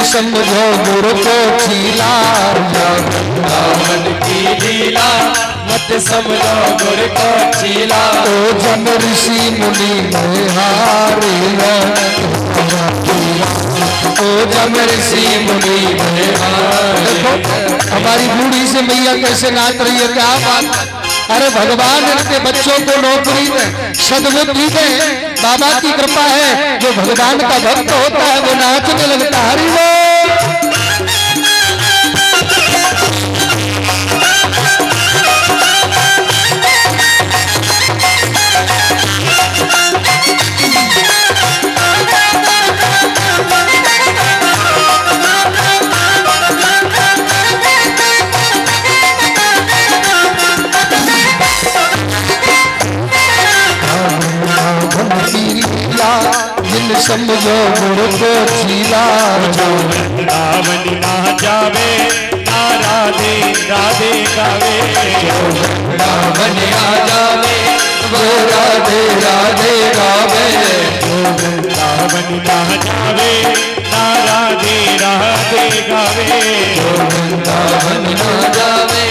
समझो गुरु को छीला, वृंदावन की लीला मत समझो गुरु को छीला। ओ जन ऋषि मुनि में हारे, ओ जन ऋषि मुनि में हारे। देखो हमारी बूढ़ी से मैया कैसे नाच रही है, क्या बात। अरे भगवान इनके बच्चों को नौकरी में सद्बुद्धि में बाबा की कृपा है, जो भगवान का भक्त होता है वो नाचने लगता है। हरि बोल। समझो गुरु को छीला, वृंदावन ना जावे ना राधे राधे गावे। वृंदावन आ जावे वो राधे राधे गावे। वृंदावन ना जावे ना राधे राधे गावे। वृंदावन ना जावे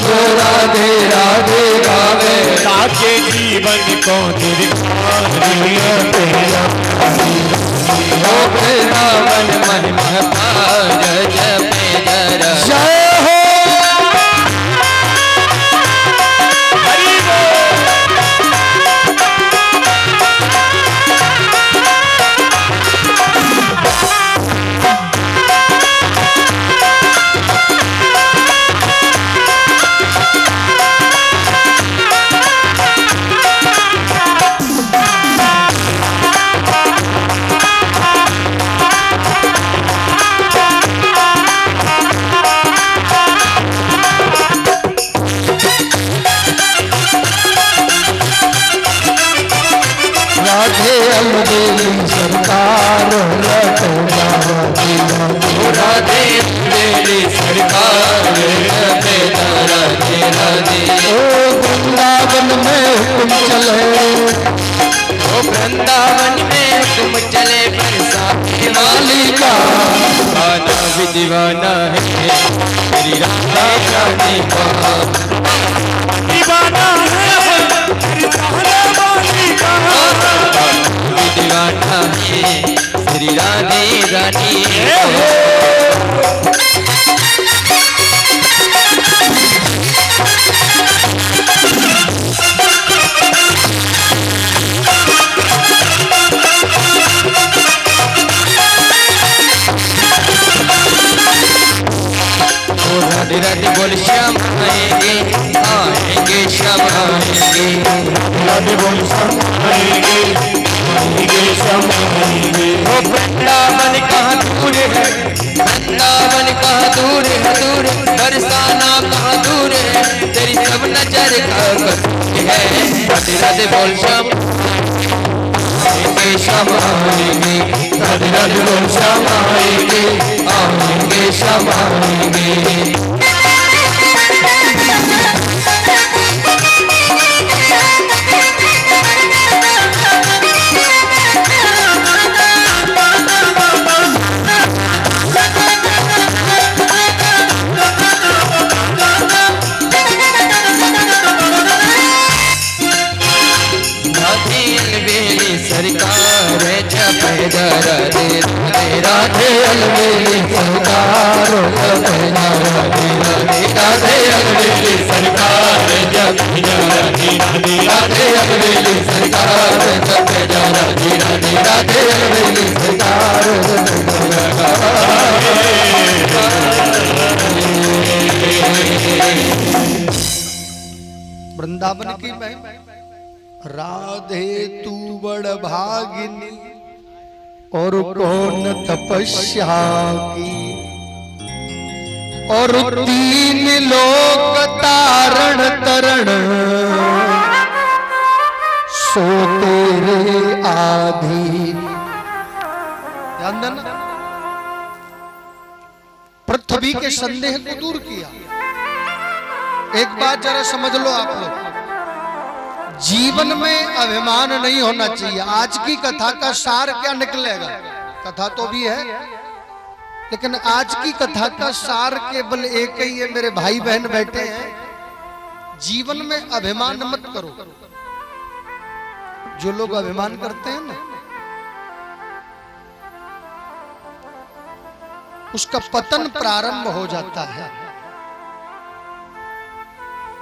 वो राधे राधे गावे। ताके जीवन को वृंदावन मन महतार जपे जरा। जय हो सरकार राधे मेरी सरकार। ओ वृंदावन में हुक्म चले, ओ वृंदावन में तुम चले बरसाने वाली का दीवाना भी दीवाना है मेरी राधा रानी का। दीवाना है मेरी राधा वाली का, दीवाना है श्री राधे रानी। राधे राधे बोल श्याम आएंगे आएंगे श्याम आएंगे। राधे बोल श्याम आएंगे आएंगे श्याम आएंगे। ओ वृंदावन कहाँ दूर है, वृंदावन कहाँ दूर है, दूर बरसाना कहाँ दूर है, तेरी सब नजर है। राधे राधे बोल श्याम आएंगे श्याम आएंगे। राधे राधे बोल श्याम आएंगे आएंगे श्याम आएंगे। सरकार जपे राधे राधे अलवेली सरकार जपे राधे राधे अलवेली सरकार जपे राधे राधे अलवेली सरकार जपे राधे राधे अलवेली सरकार। वृंदावन की महिमा। राधे तू बड़ भागिनी और कौन तपस्या की, और तीन लोक तारण तरण सो तेरे आधीन। ध्यान देना, पृथ्वी के संदेह को दूर किया। एक बात जरा समझ लो आप लोग, जीवन में अभिमान नहीं होना चाहिए। आज की कथा का सार क्या निकलेगा, कथा तो भी है लेकिन आज की कथा का सार केवल एक ही है, मेरे भाई बहन बैठे हैं, जीवन में अभिमान मत करो। जो लोग अभिमान करते हैं ना, उसका पतन प्रारंभ हो जाता है।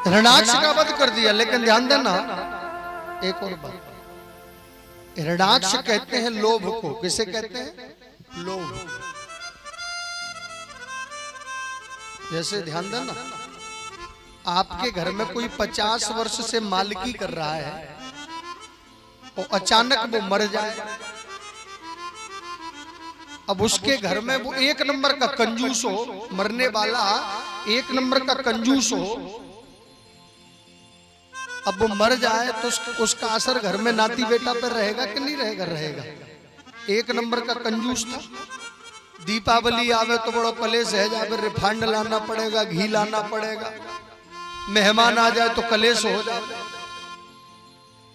हिरण्याक्ष का वध कर दिया, लेकिन ध्यान देना एक और बात, हिरण्याक्ष कहते हैं लोभ को। किसे कहते हैं? लोभ। जैसे ध्यान देना, आपके घर में कोई 50 वर्ष से मालिकी कर रहा है और अचानक वो मर जाए, अब उसके घर में वो एक नंबर का कंजूस हो, मरने वाला एक नंबर का कंजूस हो, अब वो मर जाए तो उसका असर घर में नाती बेटा पर रहेगा कि नहीं रहेगा? रहेगा। एक नंबर का कंजूस था। दीपावली आवे तो बड़ो कलेश है, जावे रिफाइंड लाना पड़ेगा, घी लाना पड़ेगा। मेहमान आ जाए तो कलेश हो जाए,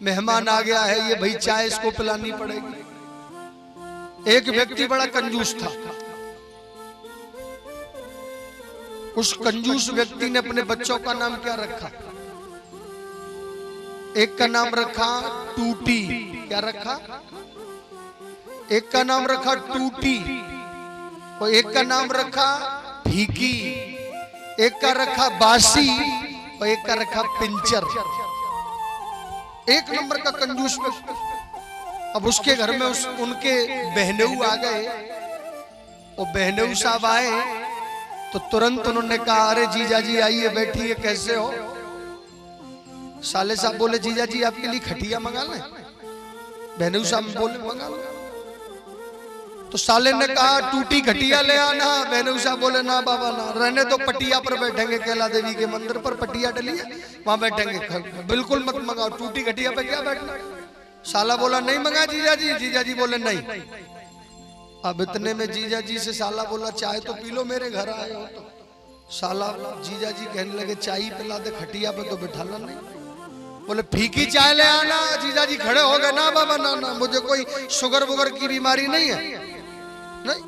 मेहमान आ गया है ये भाई चाय इसको पिलानी पड़ेगी। एक व्यक्ति बड़ा कंजूस था। उस कंजूस व्यक्ति ने अपने बच्चों का नाम क्या रखा? एक का नाम रखा टूटी। क्या रखा? एक का नाम रखा टूटी, और एक का नाम रखा फीकी, एक का रखा बासी, और एक का रखा पिंचर। एक नंबर का कंजूस व्यक्ति। अब उसके घर में उनके बहनेऊ आ गए, और बहनेऊ साहब आए तो तुरंत उन्होंने कहा, अरे जीजा जी आइए बैठिए, कैसे हो? साले साहब बोले, जीजा जी आपके लिए खटिया मंगा लें? बहनेऊ साहब बोले मंगा लो। तो साले ने कहा टूटी खटिया ले आना। बहनेऊ साहब बोले ना बाबा ना, रहने तो पटिया पर बैठेंगे, कैला देवी के मंदिर पर पटिया डली है, वहां बैठेंगे। बिल्कुल मत मंगाओ, टूटी खटिया पे क्या बैठना। साला बोला नहीं मंगा जीजा जी। जीजा जी बोले नहीं। अब इतने में जीजा जी से साला बोला, चाय तो पी लो, मेरे घर आए हो तो। साला जीजा जी कहने लगे, चाय पिला दे, खटिया पे तो बिठाना नहीं। बोले फीकी चाय ले आना। जीजा जी खड़े हो गए, ना बाबा ना ना, मुझे कोई शुगर वुगर की बीमारी नहीं है, नहीं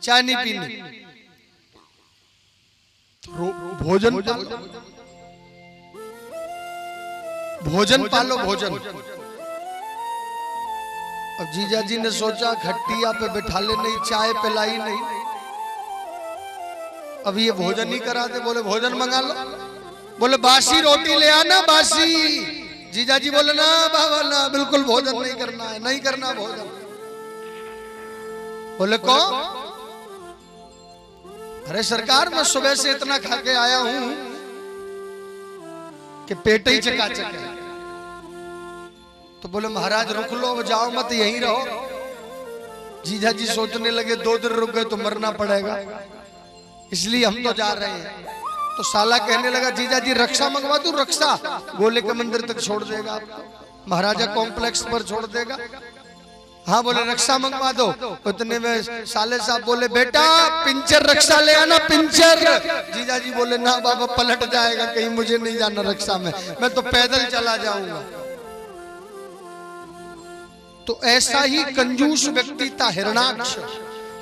चाय नहीं पीनी। भोजन भोजन पालो भोजन। अब जीजा जी ने सोचा खटिया पे बिठा ले, नहीं चाय पिलाई नहीं, अब ये भोजन ही करा दे। बोले भोजन मंगा लो। बोले बासी रोटी ले आना, बासी। जीजा जी बोले ना बाबा ना, बिल्कुल भोजन नहीं करना है, नहीं करना भोजन। बोले कौन? अरे सरकार, मैं सुबह से इतना खा के आया हूं कि पेट ही चकाचक है। तो बोले महाराज रुक लो, अब जाओ मत, यहीं रहो। जीजा जी सोचने लगे 2 दिन रुक गए तो मरना पड़ेगा, इसलिए हम तो जा रहे हैं। तो साला कहने लगा, जीजा जी रक्षा मंगवा दूं? रक्षा गोले के मंदिर तक छोड़ देगा आपको, महाराजा कॉम्प्लेक्स पर छोड़ देगा। हाँ बोले रक्षा मंगवा दो। उतने में साले साहब बोले, बेटा पिंचर रक्षा ले आना, पिंचर। जीजा जी बोले ना बाबा, पलट जाएगा कहीं, मुझे नहीं जाना रक्षा में, मैं तो पैदल चला जाऊंगा। तो ऐसा ही कंजूस व्यक्ति था हिरण्याक्ष।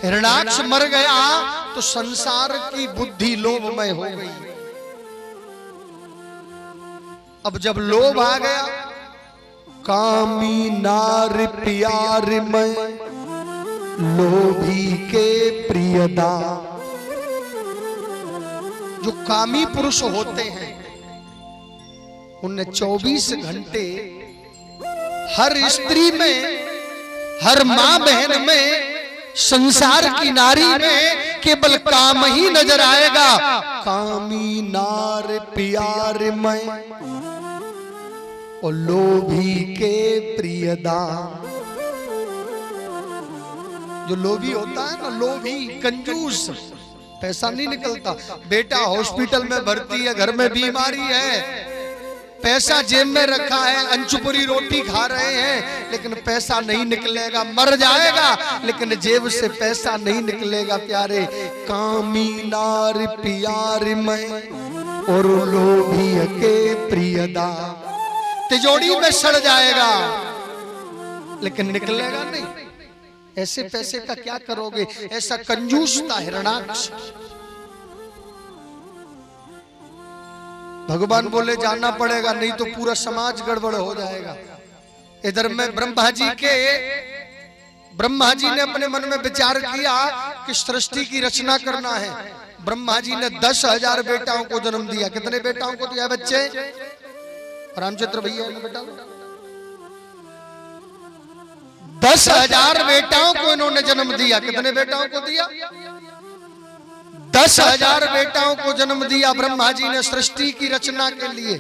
हिरण्याक्ष मर गया तो संसार की बुद्धि लोभमय हो गई। अब जब लोभ आ गया, कामी नार प्यार में लोभी के प्रियदा। जो कामी पुरुष होते हैं उन्हें 24 घंटे हर स्त्री में, हर मां बहन में, संसार की नारी में केवल काम ही नजर आएगा। कामी नार प्यार में और लोभी के प्रियदा। जो लोभी होता है ना, लोभी कंजूस, पैसा नहीं निकलता। बेटा हॉस्पिटल में भर्ती है, घर में बीमारी है, पैसा जेब में रखा है, अंचुपुरी रोटी खा रहे हैं, लेकिन पैसा नहीं निकलेगा, मर जाएगा लेकिन जेब से पैसा नहीं निकलेगा। प्यारे, कामी नार प्यार में और लोभी के प्रियदा। तिजोरी में सड़ जाएगा लेकिन निकलेगा नहीं। ऐसे पैसे का क्या करोगे? ऐसा कंजूस था हिरणाक्ष। भगवान बोले जाना पड़ेगा, नहीं तो पूरा समाज गड़बड़ हो जाएगा। इधर में ब्रह्मा जी ने अपने मन में विचार किया कि सृष्टि की रचना करना है। ब्रह्मा जी ने 10,000 बेटाओं को जन्म दिया। कितने बेटाओं को दिया बच्चे? रामचंद्र भैया ने बेटा 10,000 बेटाओं को इन्होंने जन्म दिया। कितने बेटाओं को दिया? 10,000 बेटाओं को जन्म दिया ब्रह्मा जी ने सृष्टि की रचना के लिए।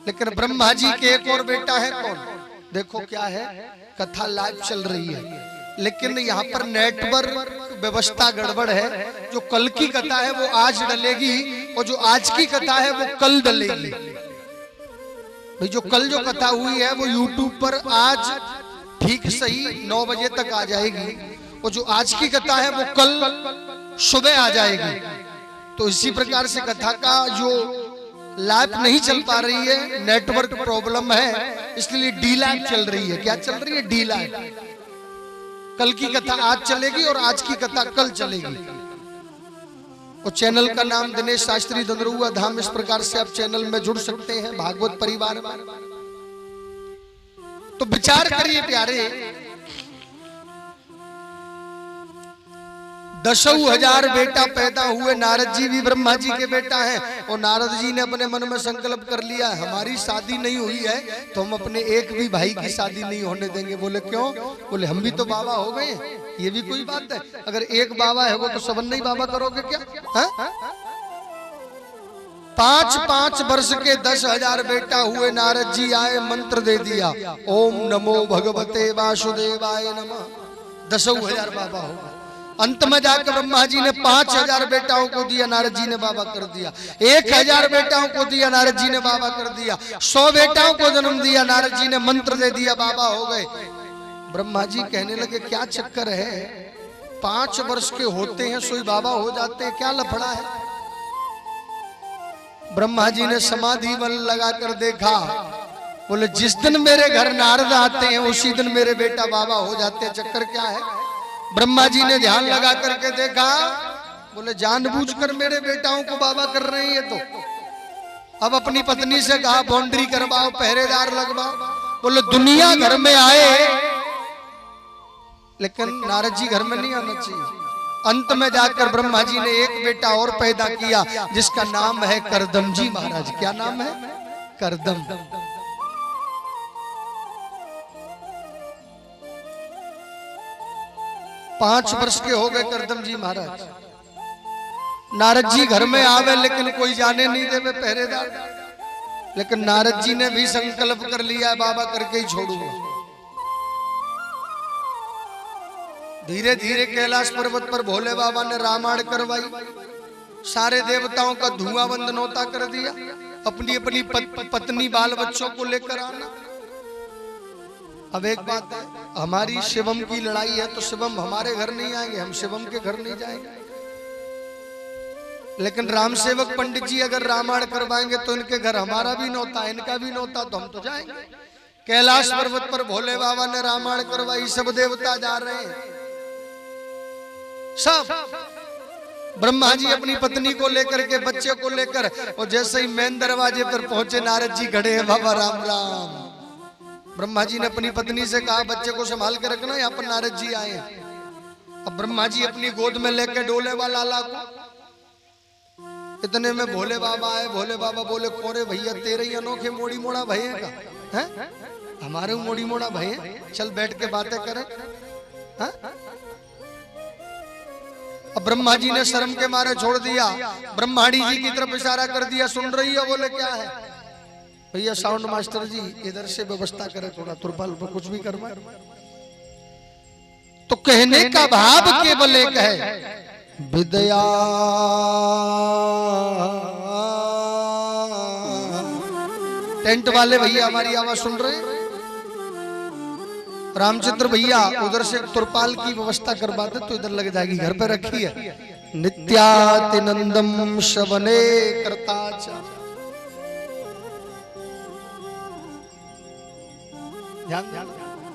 लेकिन ब्रह्मा जी के एक और बेटा है, कौन? देखो क्या है, कथा लाइव चल रही है, लेकिन यहाँ पर नेटवर्क व्यवस्था गड़बड़ है। जो कल की कथा है वो आज डलेगी, और जो आज की कथा है वो कल डलेगी। भाई जो कल जो कथा हुई है वो YouTube पर आज ठीक सही 9 बजे तक आ जाएगी, और जो आज की कथा है वो कल सुबह आ जाएगी। तो इसी प्रकार से कथा का जो लाइव नहीं चल पा रही है, नेटवर्क प्रॉब्लम है, इसलिए डी लाइव चल रही है। क्या चल रही है? D live. कल की कथा आज चलेगी और आज की कथा कल चलेगी। और चैनल का नाम दिनेश शास्त्री धनरुआ धाम। इस प्रकार से आप चैनल में जुड़ सकते हैं भागवत परिवार में। तो विचार करिए प्यारे, 10,000 बेटा पैदा हुए। नारद जी भी ब्रह्मा जी के बेटा हैं, और नारद जी ने अपने मन में संकल्प कर लिया, हमारी शादी नहीं हुई है तो हम अपने एक भी भाई की शादी नहीं होने देंगे। बोले क्यों? बोले हम भी तो बाबा हो गए, ये भी कोई बात है? अगर एक बाबा है वो तो सबन नहीं बाबा करोगे क्या? हा? 5-5 वर्ष के 10,000 बेटा हुए। नारद जी आए, मंत्र दे दिया, ओम नमो भगवते वासुदेवाय नमः। 10,000 बाबा हो गए। अंत में जाकर ब्रह्मा जी ने 5,000 बेटाओं को दिया, नारद जी ने बाबा कर दिया। 1,000 बेटाओं को दिया, नारद जी ने बाबा कर दिया। 100 बेटाओं को जन्म दिया, नारद जी ने मंत्र दे दिया, बाबा हो गए। ब्रह्मा जी कहने लगे क्या चक्कर है, 5 वर्ष के होते हैं सोई बाबा हो जाते हैं, क्या लफड़ा है? ब्रह्मा जी ने समाधि बल लगाकर देखा, बोले जिस दिन मेरे घर नारद आते हैं उसी दिन मेरे बेटा बाबा हो जाते हैं, चक्कर क्या है? ब्रह्मा जी ने ध्यान लगा करके देखा, बोले जानबूझकर मेरे बेटाओं को बाबा कर रहे हैं ये तो। अब अपनी पत्नी से कहा बाउंड्री करवाओ, पहरेदार लगवाओ। बोले दुनिया घर में आए, लेकिन नारद जी घर में नहीं आना चाहिए। अंत में जाकर ब्रह्मा जी ने एक बेटा और पैदा किया, जिसका नाम है करदम जी महाराज। क्या नाम है? करदम। 5 वर्ष के हो गए करदम जी महाराज। नारद जी घर में आवे लेकिन कोई जाने नहीं देवे, पहरेदार। लेकिन नारद जी ने भी संकल्प कर लिया, बाबा करके ही छोड़ूंगा। धीरे धीरे कैलाश पर्वत पर भोले बाबा ने रामायण करवाई, सारे देवताओं का धुआं बंद नौता कर दिया, अपनी अपनी पत्नी बाल बच्चों को लेकर आना। अब एक बात है, हमारी शिवम की लड़ाई है तो शिवम हमारे घर नहीं आएंगे, हम शिवम के घर नहीं जाएंगे। लेकिन राम सेवक पंडित जी अगर रामायण करवाएंगे तो इनके घर हमारा भी नौता, इनका भी नौता, तो हम तो जाएंगे। कैलाश पर्वत पर भोले बाबा ने रामायण करवाई, सब देवता जा रहे हैं, सब। ब्रह्मा जी अपनी पत्नी को लेकर के, बच्चे को लेकर, और जैसे ही मेन दरवाजे पर पहुंचे नारद जी खड़े हैं, बाबा राम राम। ब्रह्मा जी ने अपनी पत्नी से कहा बच्चे को संभाल के रखना, यहाँ पर नारद जी आए हैं। अब ब्रह्मा जी अपनी गोद में लेकर डोले वाला लाला को, इतने में भोले बाबा आए। भोले बाबा बोले कोरे भैया तेरे ही अनोखे मोड़ी मोड़ा भैया का है, हमारे मोड़ी मोड़ा भैया, चल बैठ के बातें करें। हा? अब ब्रह्मा जी ने शर्म के मारे छोड़ दिया, ब्रह्माणी जी की तरफ इशारा कर दिया, सुन रही है? बोले क्या है? भैया साउंड मास्टर जी इधर से व्यवस्था करे, थोड़ा तुरपाल पर कुछ भी करवा। तो कहने का भाव केवल एक है, विद्या टेंट वाले भैया हमारी आवाज सुन रहे हैं? रामचंद्र भैया उधर से तुरपाल की व्यवस्था करवाते तो इधर लग जाएगी, घर पे रखी है। नित्यातिनंदम शवने करताच। ध्यान ध्यान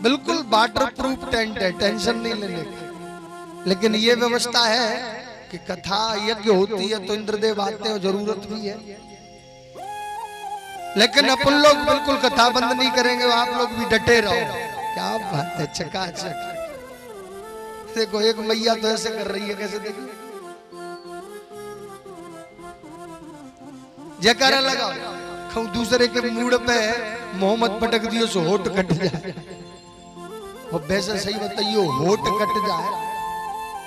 बिल्कुल वाटर प्रूफ टेंट है, टेंशन नहीं लेने की। लेकिन ये व्यवस्था है कि कथा यज्ञ होती है तो इंद्रदेव आते हैं, जरूरत भी है। लेकिन अपन लोग बिल्कुल कथा बंद नहीं करेंगे, आप लोग भी डटे रहो। क्या बात है, चकाचक। देखो एक मैया तो ऐसे कर रही है, कैसे देखो, जयकारा लगाओ। कहूं दूसरे के मूड पे मोहम्मद पटक दियो सो होठ कट जाए। और वैसे सही बताइयो, होठ कट जाए,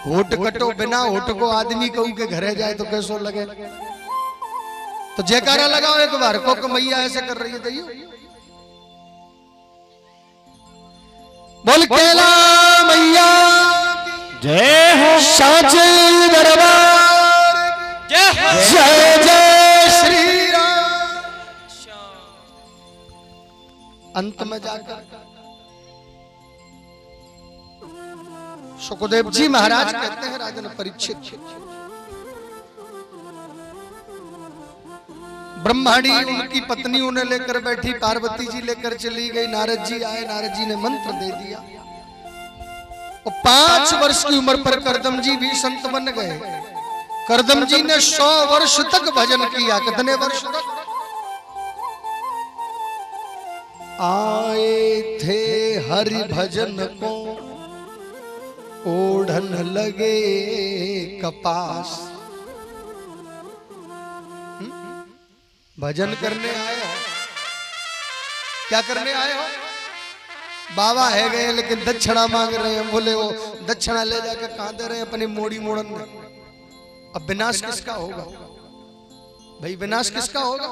होठ कटो बिना होठ को आदमी कहूं के घरे जाए तो कैसो लगे। तो जयकारा लगाओ एक बार को मैया ऐसे कर रही है। तो बोल केला मैया जय हो, साचे दरबार जय हो, जय जय श्री राम। अंत में जाकर सुखदेव जी महाराज कहते हैं राजन परीक्षित, ब्रह्माणी उनकी पत्नी उन्हें लेकर बैठी, पार्वती जी लेकर चली गई, नारद जी आए, नारद जी ने मंत्र दे दिया। और 5 वर्ष की उम्र पर करदम जी भी संत बन गए। करदम जी ने 100 वर्ष तक भजन किया। कितने वर्ष तक? आए थे हरि भजन को ओढ़न लगे कपास। भजन करने आए हो, क्या करने आए हो? बाबा है गए लेकिन दक्षिणा मांग रहे हैं। बोले वो दक्षिणा ले जाकर कहां दे रहे हैं? अपनी मोड़ी मोड़न में। अब विनाश किसका होगा भाई? विनाश किसका होगा?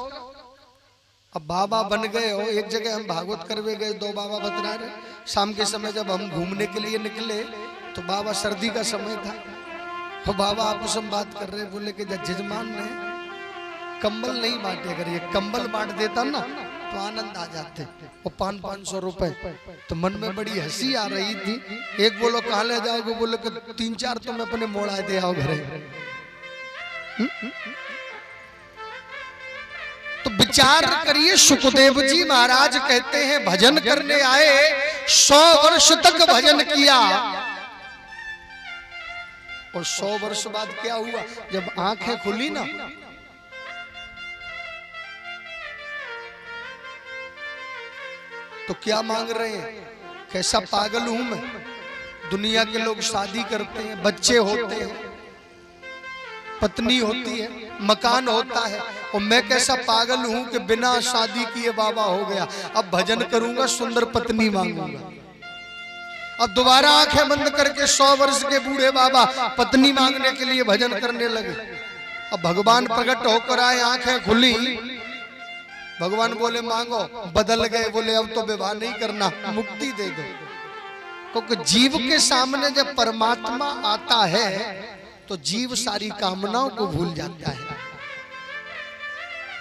अब बाबा बन गए हो। एक जगह हम भागवत करवे गए, 2 बाबा बतरा रहे, शाम के समय जब हम घूमने के लिए निकले तो बाबा, सर्दी का समय था, तो बाबा आपस में बात कर रहे, बोले कि जजमान ने कंबल नहीं बांटे, अगर ये कंबल बांट देता ना तो आनंद आ जाते। और 500 रुपए। तो मन में बड़ी हंसी आ रही थी। एक बोलो कहाँ ले जाओगे? बोले कि 3-4 तुम अपने मोड़ा दे आओ घरे। तो विचार करिए, सुखदेव जी महाराज कहते हैं भजन करने आए, 100 वर्ष तक भजन किया। और 100 वर्ष बाद क्या हुआ? जब आंखें खुली ना, तो क्या मांग रहे हैं? कैसा पागल हूं मैं। दुनिया के लोग शादी करते हैं, बच्चे होते हैं, पत्नी होती है, मकान होता है, और मैं कैसा पागल हूं कि बिना शादी किए बाबा हो गया। अब भजन करूंगा, सुंदर पत्नी मांगूंगा। अब दोबारा आंखें बंद करके 100 वर्ष के बूढ़े बाबा पत्नी मांगने के लिए भजन करने लगे। अब भगवान प्रकट होकर आए, आंखें खुली, भगवान बोले मांगो। बदल गए, बोले अब तो विवाह नहीं करना, मुक्ति दे दो। क्योंकि जीव के सामने जब परमात्मा आता है तो जीव सारी कामनाओं को भूल जाता है।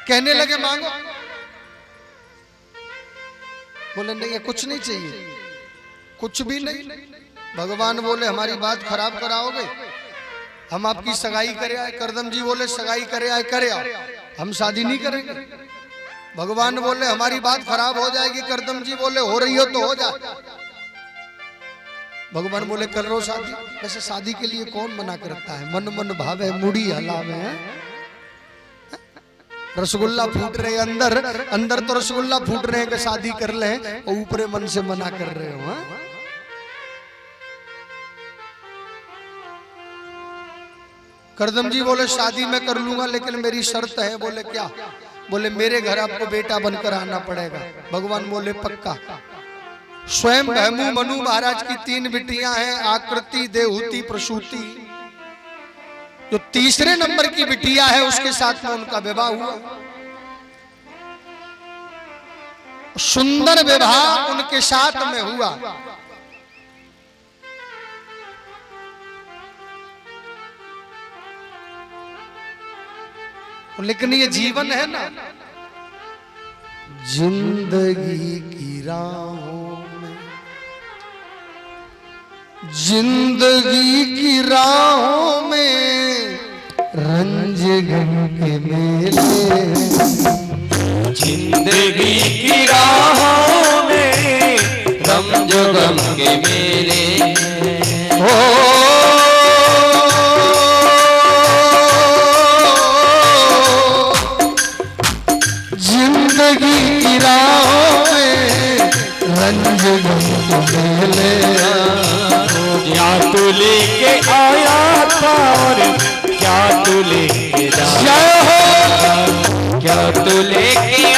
कहने लगे मांगो, बोले नहीं, कुछ नहीं चाहिए, कुछ भी नहीं। भगवान बोले हमारी बात खराब कराओगे? हम आपकी सगाई करे आए। करदम जी बोले सगाई करे आए, करे आओ, हम शादी नहीं करेंगे। भगवान बोले हमारी बात खराब हो जाएगी। करदम जी बोले हो रही हो तो हो जाए। भगवान बोले कर लो शादी। वैसे शादी के लिए कौन मना करता है? मन मन भावे मुड़ी हलावे। रसगुल्ला फूट रहे अंदर, अंदर तो रसगुल्ला फूट रहे हैं कि शादी कर ले, और ऊपरे मन से मना कर रहे हो। करदम जी बोले शादी मैं कर लूंगा, लेकिन मेरी शर्त है। बोले क्या? बोले मेरे घर आपको बेटा बनकर आना पड़ेगा। भगवान बोले पक्का। स्वयं भैमू मनु महाराज की 3 बिटियां हैं, आकृति, देवहूति, प्रसूति। जो तीसरे नंबर की बिटिया है उसके साथ में उनका विवाह हुआ। सुंदर विवाह उनके साथ में हुआ। लेकिन ये जीवन है ना, जिंदगी की राहों में, जिंदगी की राहों में रंज गम के मेले। जिंदगी की राहों में रंज जो गम के मेले हो जिंदगी की राहों में रंज गम मेले क्या तू लेके आया था और क्या तू लेके जय हो क्या तू लेके